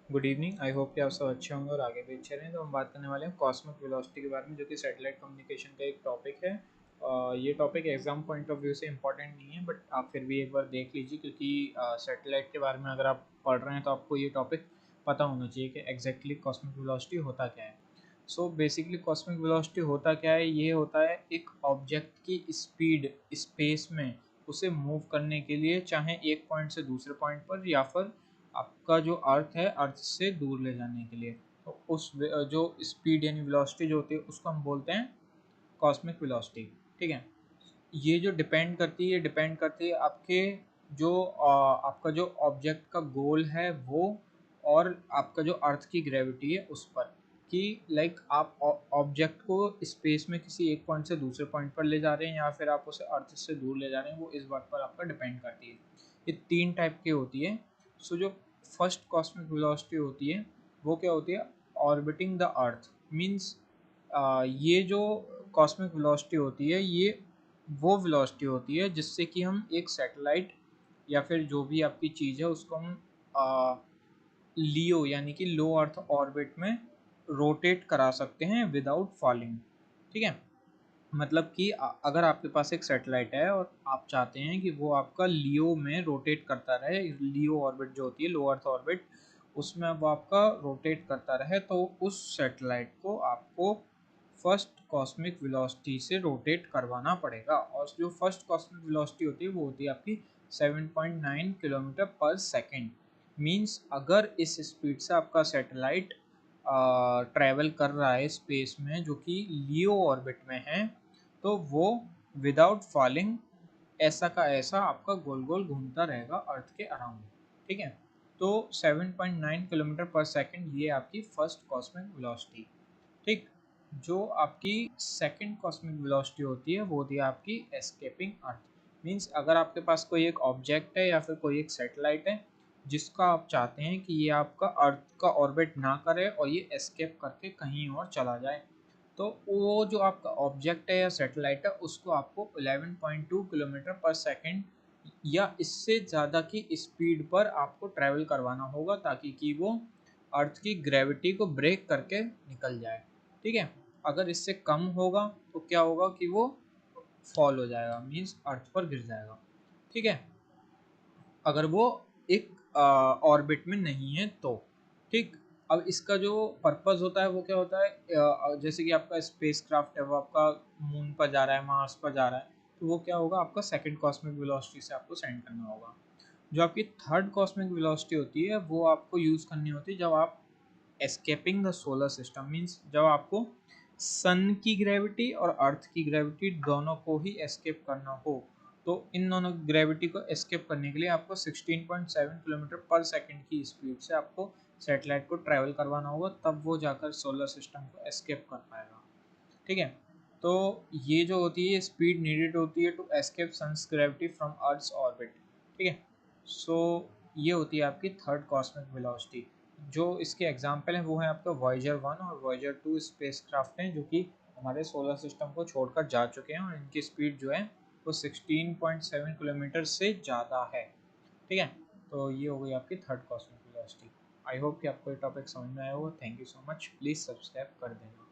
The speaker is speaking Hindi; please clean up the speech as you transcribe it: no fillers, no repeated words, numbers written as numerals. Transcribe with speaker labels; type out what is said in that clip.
Speaker 1: Good evening. आई होप कि आप सब अच्छे होंगे और आगे भी अच्छे रहें। तो हम बात करने वाले हैं कॉस्मिक वेलोसिटी के बारे में, जो कि सैटेलाइट कम्युनिकेशन का एक टॉपिक है। ये topic exam point of view से इंपॉर्टेंट नहीं है, बट आप फिर भी एक बार देख लीजिए, क्योंकि सैटेलाइट के बारे में अगर आप पढ़ रहे हैं तो आपको ये टॉपिक पता होना चाहिए कि एग्जैक्टली कॉस्मिक वेलोसिटी होता क्या है। सो बेसिकली कॉस्मिक वेलोसिटी होता क्या है? ये होता है एक ऑब्जेक्ट की स्पीड स्पेस में उसे मूव करने के लिए, चाहे एक पॉइंट से दूसरे पॉइंट पर या फिर आपका जो अर्थ है अर्थ से दूर ले जाने के लिए। तो उस जो स्पीड यानी वेलोसिटी जो होती है उसको हम बोलते हैं कॉस्मिक वेलोसिटी। ठीक है। ये जो डिपेंड करती है आपके जो आपका जो ऑब्जेक्ट का गोल है वो, और आपका जो अर्थ की ग्रेविटी है उस पर, कि लाइक आप ऑब्जेक्ट को स्पेस में किसी एक पॉइंट से दूसरे पॉइंट पर ले जा रहे हैं या फिर आप उसे अर्थ से दूर ले जा रहे हैं, वो इस बात पर आपका डिपेंड करती है। ये तीन टाइप की होती है। सो जो फर्स्ट कॉस्मिक वेलोसिटी होती है वो क्या होती है? ऑर्बिटिंग द अर्थ मीन्स, ये जो कॉस्मिक वेलोसिटी होती है ये वो वेलोसिटी होती है जिससे कि हम एक सैटेलाइट या फिर जो भी आपकी चीज़ है उसको हम लियो यानी कि लो अर्थ ऑर्बिट में रोटेट करा सकते हैं विदाउट फॉलिंग। ठीक है। मतलब कि अगर आपके पास एक सैटेलाइट है और आप चाहते हैं कि वो आपका लियो में रोटेट करता रहे, लियो ऑर्बिट जो होती है लो अर्थ ऑर्बिट, उसमें वो आपका रोटेट करता रहे, तो उस सैटेलाइट को आपको फर्स्ट कॉस्मिक वेलोसिटी से रोटेट करवाना पड़ेगा। और जो फर्स्ट कॉस्मिक वेलोसिटी होती है वो होती है आपकी 7.9 किलोमीटर पर सेकेंड। मीन्स अगर इस स्पीड से आपका सैटेलाइट ट्रैवल कर रहा है स्पेस में जो कि लियो ऑर्बिट में है, तो वो विदाउट फॉलिंग ऐसा का ऐसा आपका गोल गोल घूमता रहेगा अर्थ के अराउंड। ठीक है। तो 7.9 किलोमीटर पर सेकंड ये आपकी फर्स्ट कॉस्मिक वेलोसिटी। ठीक। जो आपकी सेकंड कॉस्मिक वेलोसिटी होती है वो होती है आपकी एस्केपिंग अर्थ। मीन्स अगर आपके पास कोई एक ऑब्जेक्ट है या फिर कोई एक सैटेलाइट है जिसका आप चाहते हैं कि ये आपका अर्थ का ऑर्बिट ना करे और ये एस्केप करके कहीं और चला जाए, तो वो जो आपका ऑब्जेक्ट है या सैटेलाइट है उसको आपको 11.2 किलोमीटर पर सेकंड या इससे ज़्यादा की स्पीड पर आपको ट्रैवल करवाना होगा, ताकि कि वो अर्थ की ग्रेविटी को ब्रेक करके निकल जाए। ठीक है। अगर इससे कम होगा तो क्या होगा कि वो फॉल हो जाएगा, मीन्स अर्थ पर गिर जाएगा। ठीक है। अगर वो एक ऑर्बिट में नहीं है तो। ठीक। अब इसका जो पर्पस होता है वो क्या होता है? जैसे कि आपका स्पेस क्राफ्ट है वो आपका मून पर जा रहा है, मार्स पर जा रहा है, तो वो क्या होगा? आपका सेकंड कॉस्मिक वेलोसिटी से आपको सेंड करना होगा। जो आपकी थर्ड कॉस्मिक वेलोसिटी होती है वो आपको यूज़ करनी होती है जब आप escaping the solar system, means जब आपको सन की ग्रेविटी और अर्थ की ग्रेविटी दोनों को ही एस्केप करना हो, तो इन दोनों ग्रेविटी को एस्केप करने के लिए आपको 16.7 किलोमीटर पर सेकंड की स्पीड से आपको सैटेलाइट को ट्रैवल करवाना होगा, तब वो जाकर सोलर सिस्टम को एस्केप कर पाएगा। ठीक है। तो ये जो होती है स्पीड नीडेड होती है to escape sun's gravity from earth's orbit. ठीक है। सो ये होती है आपकी थर्ड कॉस्मिक वेलोसिटी। जो इसके एग्जाम्पल हैं वो हैं आपका वॉयेजर 1 और वॉयेजर 2 स्पेस क्राफ्ट हैं, जो कि हमारे सोलर सिस्टम को छोड़कर जा चुके हैं और इनकी स्पीड जो है वो 16.7 किलोमीटर से ज़्यादा है। ठीक है। तो ये हो गई आपकी third cosmic velocity. I hope कि आपको ये टॉपिक समझ में आया होगा। Thank you so much. Please subscribe कर देना।